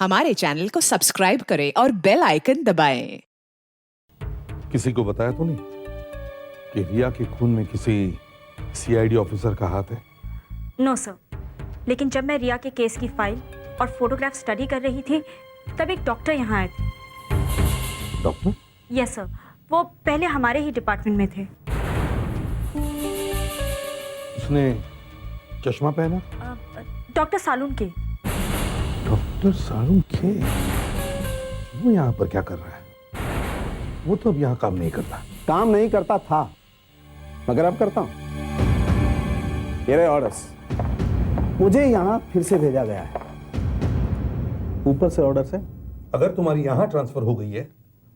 हमारे चैनल को सब्सक्राइब करें और बेल आइकन दबाएं। किसी को बताया तो नहीं कि रिया के खून में किसी सीआईडी ऑफिसर का हाथ है? नो सर, लेकिन जब मैं रिया के केस की फाइल और फोटोग्राफ स्टडी कर रही थी तब एक डॉक्टर यहाँ आए थे। डॉक्टर? यस सर, वो पहले हमारे ही डिपार्टमेंट में थे। उसने चश्मा पहना? डॉक्टर सालून के। डॉक्टर सालून के? वो यहाँ पर क्या कर रहा है? वो तो अब यहाँ काम नहीं करता। काम नहीं करता था, मगर अब करता हूं। ये रहे ऑर्डर्स। मुझे यहाँ फिर से भेजा गया है। ऊपर से ऑर्डर्स है। अगर तुम्हारी यहाँ ट्रांसफर हो गई है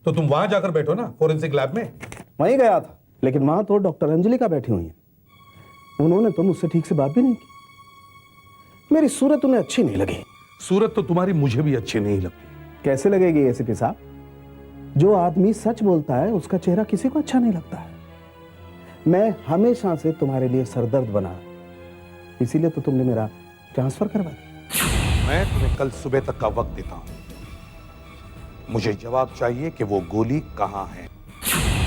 तो तुम वहां जाकर बैठो ना, फोरेंसिक लैब में। वहीं गया था, लेकिन वहां तो डॉक्टर अंजलि का बैठी हुई है। उन्होंने तो मुझसे ठीक से बात भी नहीं की। मेरी सूरत उन्हें अच्छी नहीं लगी। सूरत तो तुम्हारी मुझे भी अच्छी नहीं लगती। कैसे लगेगी एसीपी साहब? जो आदमी सच बोलता है उसका चेहरा किसी को अच्छा नहीं लगता है। मैं हमेशा से तुम्हारे लिए सरदर्द बना, इसीलिए तो तुमने मेरा ट्रांसफर करवा दिया। मैं तुम्हें कल सुबह तक का वक्त देता हूं। मुझे जवाब चाहिए कि वो गोली कहां है।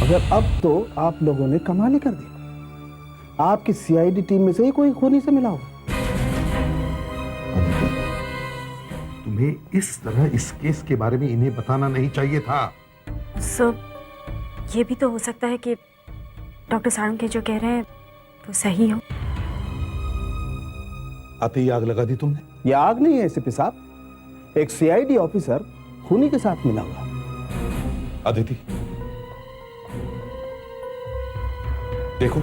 अगर अब तो आप लोगों ने कमाल ही कर दिया। आपकी सीआईडी टीम में से ही कोई खूनी से मिला होगा। तुम्हें इस तरह इस केस के बारे में इन्हें बताना नहीं चाहिए था। सर, ये भी तो हो सकता है कि डॉक्टर सालून के जो कह रहे हैं वो सही हो। आते ही आग लगा दी तुमने। ये आग नहीं है एसीपी साहब, एक सीआईडी ऑफिसर खूनी के साथ मिला हुआ। अदिति, देखो,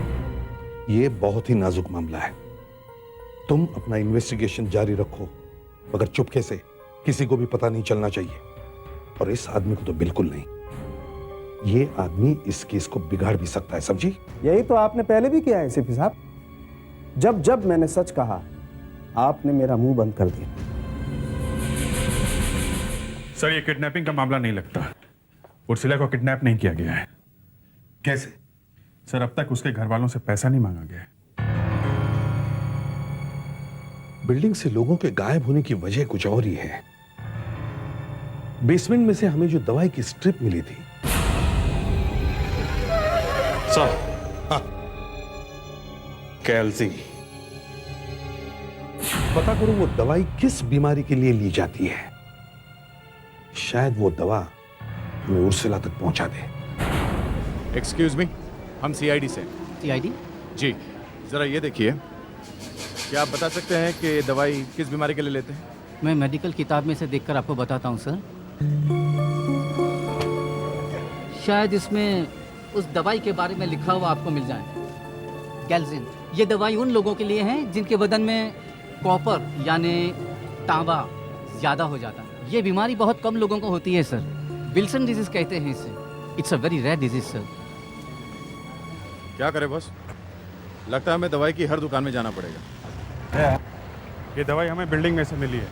ये बहुत ही नाजुक मामला है। तुम अपना इन्वेस्टिगेशन जारी रखो, मगर चुपके से, किसी को भी पता नहीं चलना चाहिए। और इस आदमी को तो बिल्कुल नहीं। ये आदमी इस केस को बिगाड़ भी सकता है, समझी? यही तो आपने पहले भी किया है एसीपी साहब। जब जब मैंने सच कहा, आपने मेरा मुंह बंद कर दिया। सर, ये किडनैपिंग का मामला नहीं लगता। उर्सिला को किडनैप नहीं किया गया है। कैसे? सर, अब तक उसके घर वालों से पैसा नहीं मांगा गया है। बिल्डिंग से लोगों के गायब होने की वजह कुछ और ही है। बेसमेंट में से हमें जो दवाई की स्ट्रिप मिली थी। सर, कैल्सी। पता करो वो दवाई किस बीमारी के लिए ली जाती है। शायद वो दवा हमें उर्सिला तक पहुंचा दे। एक्सक्यूज मी, हम सीआईडी से। सीआईडी? जी, जरा ये देखिए, क्या आप बता सकते हैं कि दवाई किस बीमारी के लिए लेते हैं? मैं मेडिकल किताब में से देखकर आपको बताता हूँ सर। शायद इसमें उस दवाई के बारे में लिखा हुआ आपको मिल जाए। गैल्जिन। ये दवाई उन लोगों के लिए है जिनके बदन में कॉपर यानी तांबा ज़्यादा हो जाता है। ये बीमारी बहुत कम लोगों को होती है सर। विल्सन डिजीज कहते हैं इसे। It's a very rare disease sir. क्या करें बॉस, लगता है हमें दवाई की हर दुकान में जाना पड़ेगा। ये दवाई हमें बिल्डिंग में से मिली है,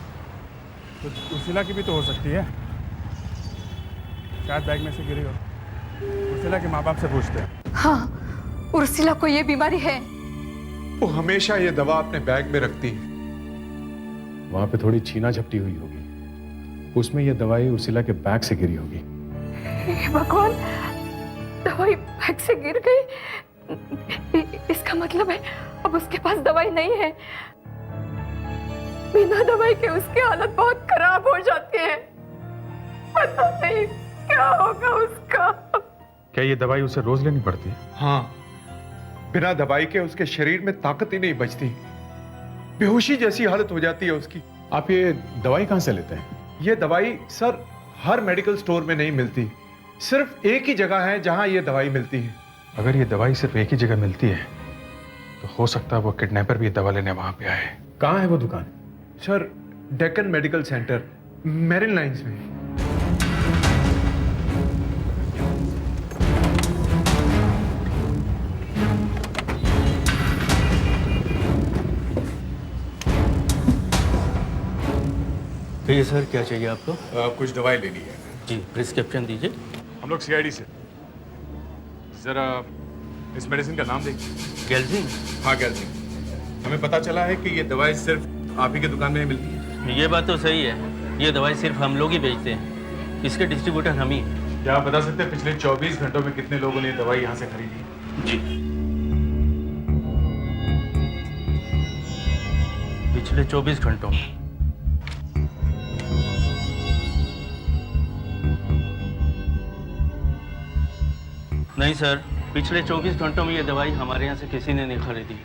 तो उर्सिला की भी तो हो सकती है। शायद बैग में से गिरी हो। उर्सिला के माँ बाप से पूछते हैं। हाँ, उर्सिला को ये बीमारी है। वो हमेशा ये दवा अपने बैग में रखती है। वहां पे थोड़ी छीना झपटी हुई होगी, उसमें ये दवाई उर्सिला के बैग से गिरी होगी। हे भगवान, दवाई बैग से गिर गई। इसका मतलब है अब उसके पास दवाई नहीं है। बिना दवाई के उसकी हालत बहुत खराब हो जाती है। पता नहीं क्या होगा उसका। क्या ये दवाई उसे रोज लेनी पड़ती है? हाँ, बिना दवाई के उसके शरीर में ताकत ही नहीं बचती। बेहोशी जैसी हालत हो जाती है उसकी। आप ये दवाई कहां से लेते हैं? ये दवाई सर हर मेडिकल स्टोर में नहीं मिलती। सिर्फ एक ही जगह है जहां ये दवाई मिलती है। अगर ये दवाई सिर्फ एक ही जगह मिलती है तो हो सकता है वो किडनैपर भी दवा लेने वहां पे आए। कहाँ है वो दुकान? Sir, Deccan medical centre, marine lines में। फिर सर, क्या चाहिए आपको? कुछ दवाई लेनी है। जी, प्रिस्क्रिप्शन दीजिए। हम लोग सीआईडी से। जरा इस मेडिसिन का नाम देखिए। गैल्जिन? हाँ, गैल्जिन। हमें पता चला है कि ये दवाई सिर्फ आप ही की दुकान में मिलती है। ये बात तो सही है, ये दवाई सिर्फ हम लोग ही बेचते हैं, इसके डिस्ट्रीब्यूटर हम ही हैं। क्या आप बता सकते हैं पिछले 24 घंटों में कितने लोगों ने ये दवाई यहाँ से खरीदी? जी, पिछले 24 घंटों में नहीं सर, पिछले 24 घंटों में ये दवाई हमारे यहाँ से किसी ने नहीं खरीदी।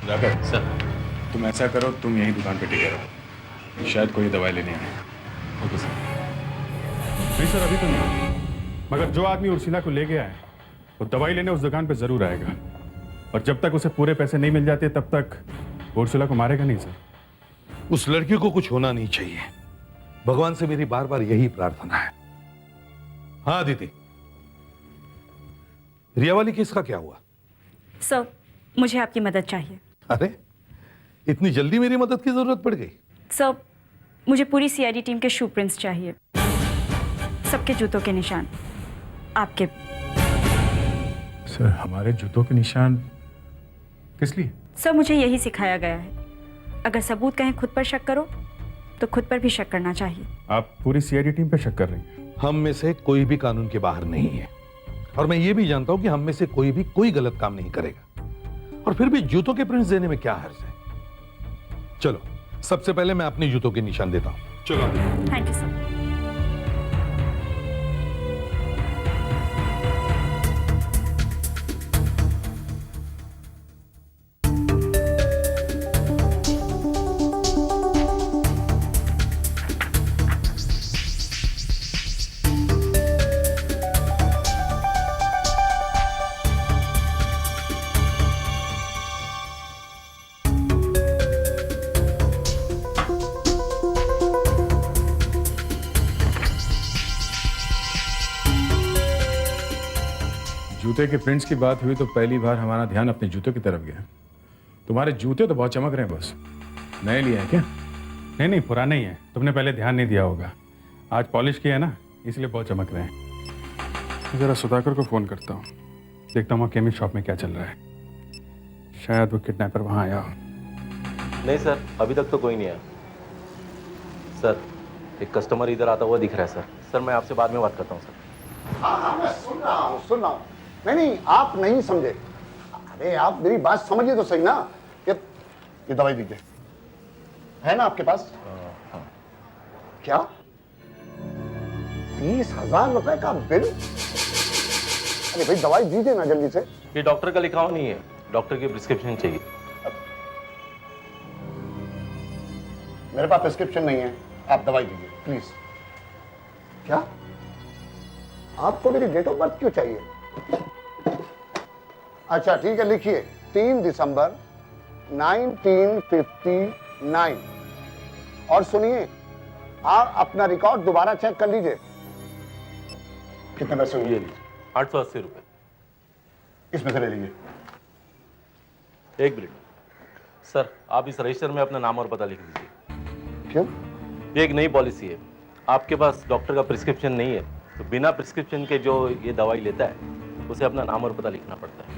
सुधाकर, सर तुम ऐसा करो, तुम यहीं दुकान पे टिके रहो, शायद कोई दवाई लेने आए। Okay sir. नहीं सर, अभी तो नहीं, मगर जो आदमी उर्सिला को ले गया है वो दवाई लेने उस दुकान पे जरूर आएगा, और जब तक उसे पूरे पैसे नहीं मिल जाते तब तक वो उर्सिला को मारेगा नहीं सर। उस लड़की को कुछ होना नहीं चाहिए, भगवान से मेरी बार बार यही प्रार्थना है। हाँ अदिति, रिया वाली केस का क्या हुआ? सर, मुझे आपकी मदद चाहिए। अरे इतनी जल्दी मेरी मदद की जरूरत पड़ गई? सर, मुझे पूरी सीआईडी टीम के शू प्रिंट्स चाहिए, सबके जूतों के निशान आपके। सर, हमारे जूतों के निशान किस लिए? सर, मुझे यही सिखाया गया है, अगर सबूत कहें खुद पर शक करो तो खुद पर भी शक करना चाहिए। आप पूरी सीआईडी टीम पे शक कर रही हैं? हम में से कोई भी कानून के बाहर नहीं है, और मैं ये भी जानता हूं कि हम में से कोई भी कोई गलत काम नहीं करेगा, और फिर भी जूतों के प्रिंट्स देने में क्या हर्ज है? चलो, सबसे पहले मैं अपने जूतों के निशान देता हूं। चलो। Thank you sir. जूते के प्रिंट्स की बात हुई तो पहली बार हमारा ध्यान अपने जूतों की तरफ गया। तुम्हारे जूते तो बहुत चमक रहे हैं बॉस। नए लिए हैं क्या? नहीं नहीं, पुराने ही हैं, तुमने पहले ध्यान नहीं दिया होगा। आज पॉलिश किया है ना, इसलिए बहुत चमक रहे हैं। जरा सुधाकर को फ़ोन करता हूँ, देखता हूँ केमिस्ट शॉप में क्या चल रहा है। शायद वो किडनैपर वहाँ आया हो। नहीं सर, अभी तक तो कोई नहीं आया। सर, एक कस्टमर इधर आता हुआ दिख रहा है सर। सर, मैं आपसे बाद में बात करता हूँ सर। हाँ, मैं सुन रहा हूँ। नहीं, आप नहीं समझे। अरे आप मेरी बात समझिए तो सही ना। ये दवाई दीजिए, है ना आपके पास? हाँ। क्या 20,000 रुपए का बिल? अरे भाई दवाई दीजिए ना जल्दी से। ये डॉक्टर का लिखा हुआ नहीं है, डॉक्टर की प्रिस्क्रिप्शन चाहिए। मेरे पास प्रिस्क्रिप्शन नहीं है, आप दवाई दीजिए प्लीज। क्या आपको मेरी डेट ऑफ बर्थ क्यों चाहिए? अच्छा ठीक है, लिखिए 3 दिसंबर 1959। और सुनिए, आप अपना रिकॉर्ड दोबारा चेक कर लीजिए। कितने पैसे हुए? 880 रुपये। इसमें से ले लीजिए। एक मिनट सर, आप इस रजिस्टर में अपना नाम और पता लिख दीजिए। क्यों? ये एक नई पॉलिसी है, आपके पास डॉक्टर का प्रिस्क्रिप्शन नहीं है तो बिना प्रिस्क्रिप्शन के जो ये दवाई लेता है उसे अपना नाम और पता लिखना पड़ता है।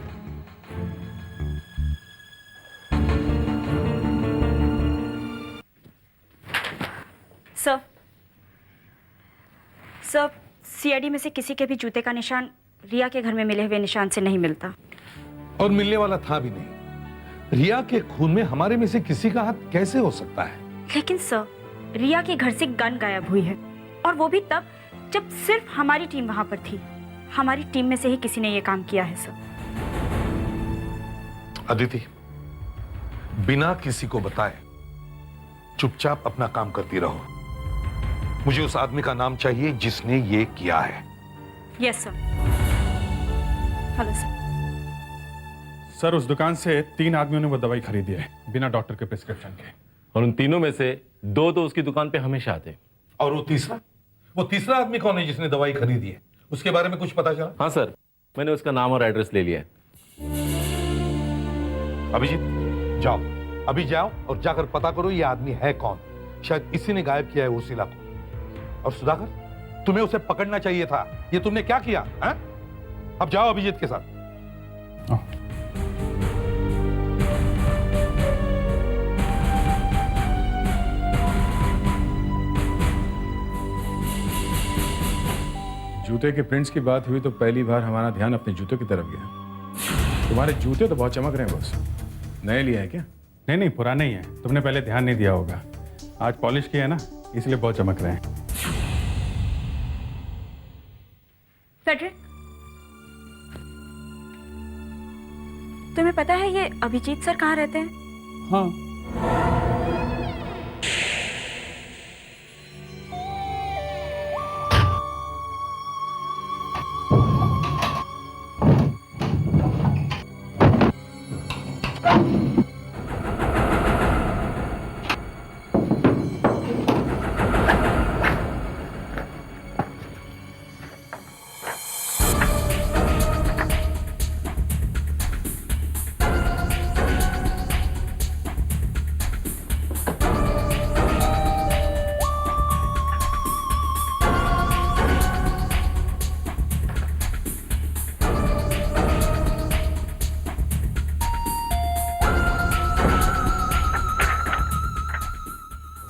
सर, सीआईडी में से किसी के भी जूते का निशान रिया के घर में मिले हुए निशान से नहीं मिलता। और मिलने वाला था भी नहीं। रिया के खून में हमारे में से किसी का हाथ कैसे हो सकता है? लेकिन सर, रिया के घर से गन गायब हुई है, और वो भी तब जब सिर्फ हमारी टीम वहां पर थी। हमारी टीम में से ही किसी ने ये काम किया है सर। अदिति, बिना किसी को बताए चुपचाप अपना काम करती रहो। मुझे उस आदमी का नाम चाहिए जिसने ये किया है। Yes sir. Hello sir. Sir, उस दुकान से 3 आदमियों ने वो दवाई खरीदी है बिना डॉक्टर के प्रिस्क्रिप्शन के, और उन तीनों में से 2 तो उसकी दुकान पे हमेशा आते हैं। और वो तीसरा आदमी कौन है जिसने दवाई खरीदी है? उसके बारे में कुछ पता चला? हाँ सर, मैंने उसका नाम और एड्रेस ले लिया है। अभिजीत, जाओ, अभी जाओ और जाकर पता करो ये आदमी है कौन। शायद इसी ने गायब किया है उर्सिला को। और सुधाकर, तुम्हें उसे पकड़ना चाहिए था। ये तुमने क्या किया है? अब जाओ अभिजीत के साथ। जूते के प्रिंट्स की बात हुई तो पहली बार हमारा ध्यान अपने जूतों की तरफ गया। तुम्हारे जूते तो बहुत चमक रहे हैं बॉस। नए लिए हैं क्या? नहीं नहीं, पुराने ही हैं। तुमने पहले ध्यान नहीं दिया होगा। आज पॉलिश किया है ना, इसलिए बहुत चमक रहे हैं। फेडरिक, तुम्हें पता है ये अभिजीत सर कहाँ रहते हैं? हाँ।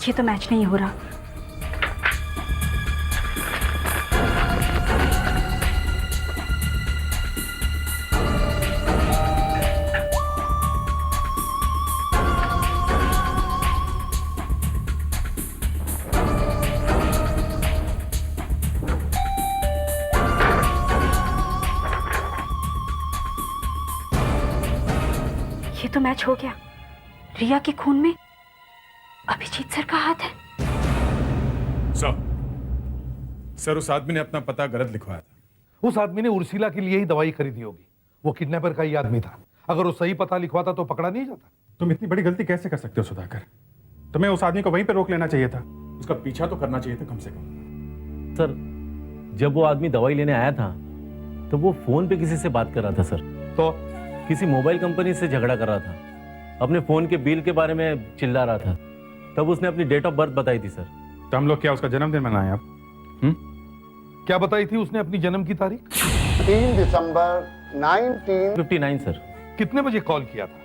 ये तो मैच नहीं हो रहा। ये तो मैच हो गया। रिया के खून में अभिजीत सर का हाथ है। सर उस आदमी ने अपना पता गलत लिखवाया था। उस आदमी ने उर्सिला के लिए ही दवाई खरीदी होगी। वो किडनैपर का ही आदमी था। अगर वो सही पता लिखवाता तो पकड़ा नहीं जाता। तुम इतनी बड़ी गलती कैसे कर सकते हो सुधाकर? तुम्हें उस आदमी को वहीं पे रोक लेना चाहिए था। उसका पीछा तो करना चाहिए था कम से कम। सर जब वो आदमी दवाई लेने आया था तो वो फोन पे किसी से बात कर रहा था सर। तो किसी मोबाइल कंपनी से झगड़ा कर रहा था। अपने फोन के बिल के बारे में चिल्ला रहा था। तब उसने अपनी डेट ऑफ बर्थ बताई थी सर। तो हम लोग क्या उसका जन्मदिन मनाएं आप? क्या बताई थी उसने अपनी जन्म की तारीख? 3 दिसंबर 1959 सर। कितने बजे कॉल किया था?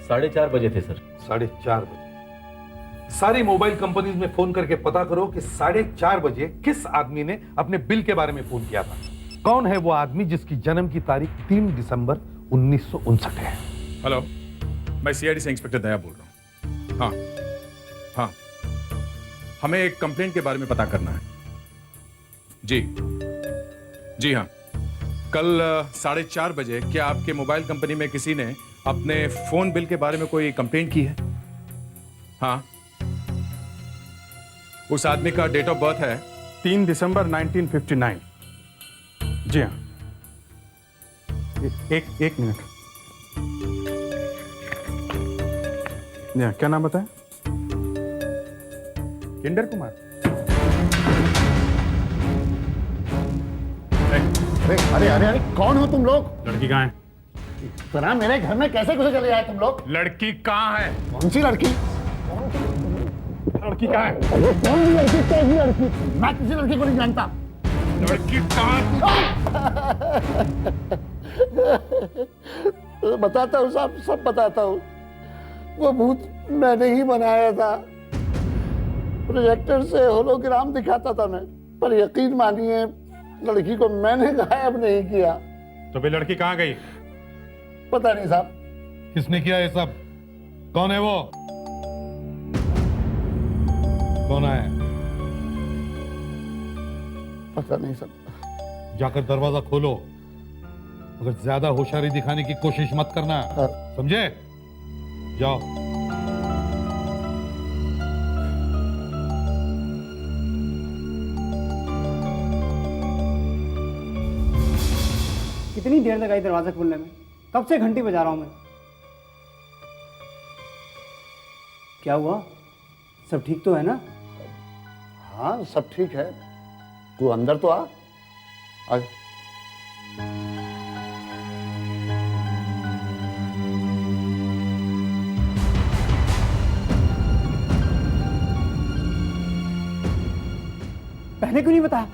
4:30 बजे थे सर। 4:30 बजे। सारी मोबाइल कंपनीज में फोन करके पता करो कि 4:30 बजे किस आदमी ने अपने बिल के बारे में फोन किया था। कौन है वो आदमी जिसकी जन्म की तारीख 3 दिसंबर 1959 है? हेलो, मैं सीआईडी से इंस्पेक्टर दया बोल रहा हूँ। हाँ हाँ, हमें एक कंप्लेंट के बारे में पता करना है। जी हाँ, कल 4:30 बजे क्या आपके मोबाइल कंपनी में किसी ने अपने फोन बिल के बारे में कोई कंप्लेंट की है? हाँ, उस आदमी का डेट ऑफ बर्थ है 3 दिसंबर 1959। जी हाँ। एक मिनट। क्या नाम बताया? किंडर कुमार। अरे अरे अरे कौन हो तुम लोग? लड़की कहाँ है? तरह मेरे घर में कैसे घुसे चले आए तुम लोग? लड़की कहाँ है? कौन सी लड़की? लड़की कहाँ है? अरे कौन सी लड़की? कैसी लड़की? मैं किसी लड़की को नहीं जानता। लड़की कहाँ है? बताता हूँ साहब, सब बताता हूँ। वो भूत मैंने ही बनाया था। प्रोजेक्टर से होलोग्राम दिखाता था मैं, पर यकीन मानिए लड़की को मैंने गायब नहीं किया। तो फिर लड़की कहाँ गई? पता नहीं साहब। किसने किया ये सब? कौन है वो? कौन है? पता नहीं साहब। जाकर दरवाजा खोलो। अगर ज्यादा होशियारी दिखाने की कोशिश मत करना, समझे? जाओ। कितनी देर लगाई दरवाजा खोलने में? कब से घंटी बजा रहा हूं मैं। क्या हुआ? सब ठीक तो है ना? हाँ सब ठीक है। तू अंदर तो आ। पहले क्यों नहीं बताया?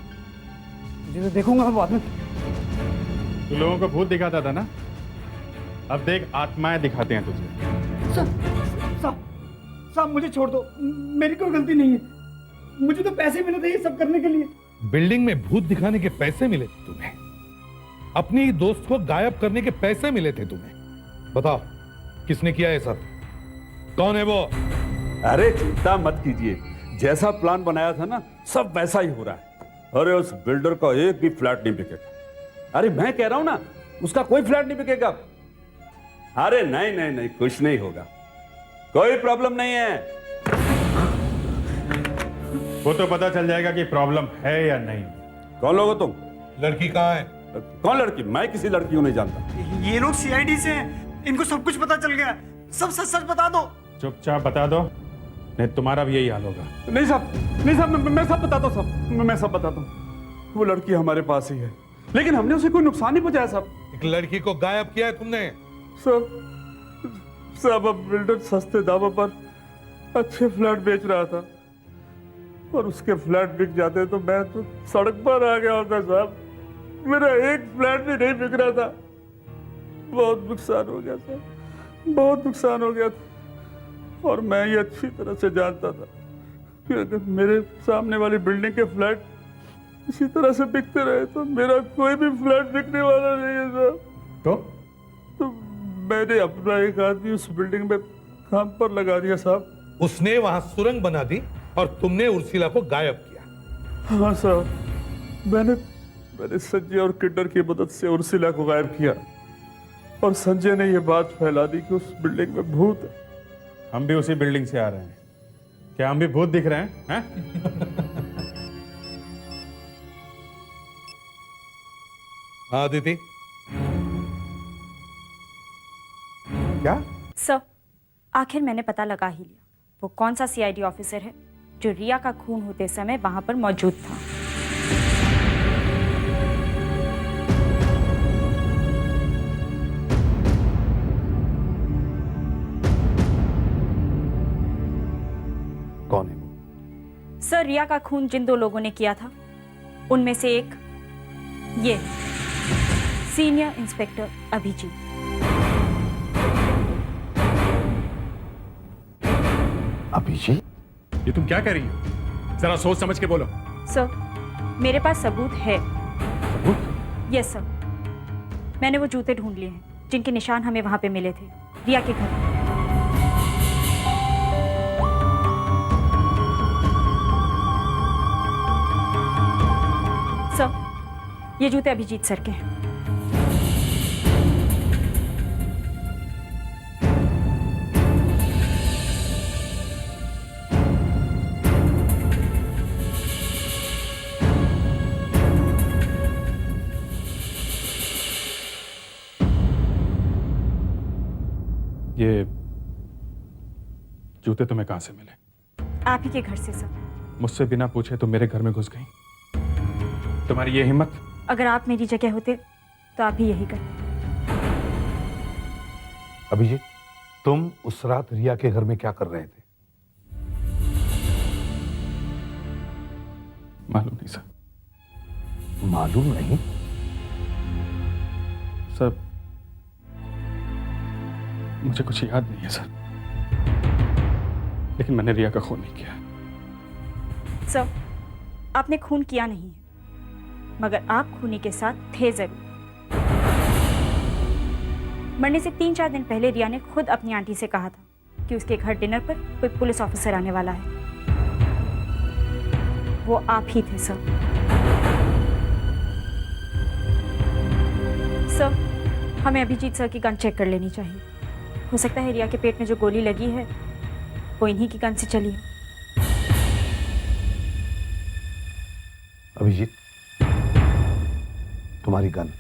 मुझे तो देखूंगा मैं बाद में। तू लोगों को भूत दिखाता था ना, अब देख आत्माएं दिखाते हैं तुझे। साहब मुझे छोड़ दो, मेरी कोई गलती नहीं है। मुझे तो पैसे मिले थे ये सब करने के लिए। बिल्डिंग में भूत दिखाने के पैसे मिले थे तुम्हें, अपनी दोस्त को गायब करने के पैसे मिले थे तुम्हें। बताओ किसने किया ये सब? कौन है वो? अरे चिंता मत कीजिए, जैसा प्लान बनाया था ना सब वैसा ही हो रहा है। अरे उस बिल्डर का एक भी फ्लैट नहीं बिकेगा। अरे मैं कह रहा हूं ना, उसका कोई फ्लैट नहीं बिकेगा। अरे नहीं नहीं नहीं, कुछ नहीं होगा, कोई प्रॉब्लम नहीं है। वो तो पता चल जाएगा कि प्रॉब्लम है या नहीं। कौन लोग हो तुम? लड़की कहाँ है? कौन लड़की? मैं किसी लड़की को नहीं जानता। ये लोग सीआईडी से हैं, इनको सब कुछ पता चल गया। सब सच सच बता दो। चुपचाप बता दो, नहीं तुम्हारा भी यही हाल होगा। नहीं साहब, नहीं साहब, मैं सब बताता हूँ साहब, मैं सब बताता हूँ। वो लड़की हमारे पास ही है, लेकिन हमने उसे कोई नुकसान नहीं पहुंचाया साहब। एक लड़की को गायब किया है तुमने? साहब अब बिल्डर सस्ते दामों पर अच्छे फ्लैट बेच रहा था और उसके फ्लैट बिक जाते तो मैं तो सड़क पर आ गया होता साहब। मेरा एक फ्लैट भी नहीं बिक रहा था। बहुत नुकसान हो गया साहब, बहुत नुकसान हो गया था। और मैं ये अच्छी तरह से जानता था कि अगर मेरे सामने वाली बिल्डिंग के फ्लैट इसी तरह से बिकते रहे तो मेरा कोई भी फ्लैट बिकने वाला नहीं है साहब। तो मैंने अपना एक आदमी उस बिल्डिंग में काम पर लगा दिया साहब। उसने वहां सुरंग बना दी और तुमने उर्सिला को गायब किया? हाँ साहब, मैंने संजय और किड्डर की मदद से उर्सिला को गायब किया और संजय ने यह बात फैला दी कि उस बिल्डिंग में भूत है। हम भी उसी बिल्डिंग से आ रहे हैं, क्या हम भी भूत दिख रहे हैं, हैं? हाँ दीदी, क्या? सर, आखिर मैंने पता लगा ही लिया वो कौन सा सीआईडी ऑफिसर है जो रिया का खून होते समय वहां पर मौजूद था। कौन है वो? सर, रिया का खून जिन दो लोगों ने किया था उनमें से एक ये सीनियर इंस्पेक्टर अभिजीत। अभिजीत? ये तुम क्या कह रही हो? जरा सोच समझ के बोलो। सर, मेरे पास सबूत है। सबूत? यस सर, मैंने वो जूते ढूंढ लिए हैं जिनके निशान हमें वहां पे मिले थे रिया के घर में। सर, ये जूते अभिजीत सर के हैं। ये जूते तुम्हें कहां से मिले? आप ही के घर से सर। मुझसे बिना पूछे तुम मेरे घर में घुस गई? तुम्हारी ये हिम्मत? अगर आप मेरी जगह होते तो आप भी यही करते। अभिजीत, तुम उस रात रिया के घर में क्या कर रहे थे? मालूम नहीं सर। मालूम नहीं? सर, मुझे कुछ याद नहीं है सर, लेकिन मैंने रिया का खून नहीं किया। सर, आपने खून किया नहीं है, मगर आप खूनी के साथ थे जरूर। मरने से 3-4 दिन पहले रिया ने खुद अपनी आंटी से कहा था कि उसके घर डिनर पर कोई पुलिस ऑफिसर आने वाला है। वो आप ही थे सर। सर, हमें अभिजीत सर की गन चेक कर लेनी चाहिए। हो सकता है रिया के पेट में जो गोली लगी है वो इन्हीं की गन से चली हो। अभिजीत, तुम्हारी gun.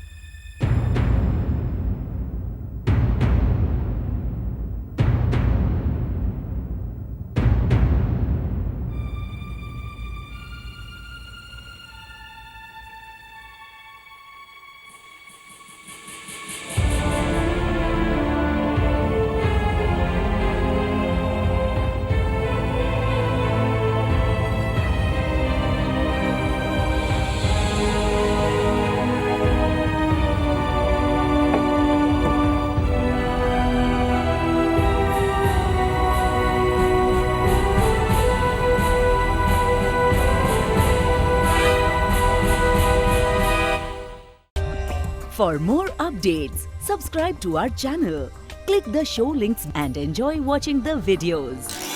For more updates, subscribe to our channel, click the show links and enjoy watching the videos.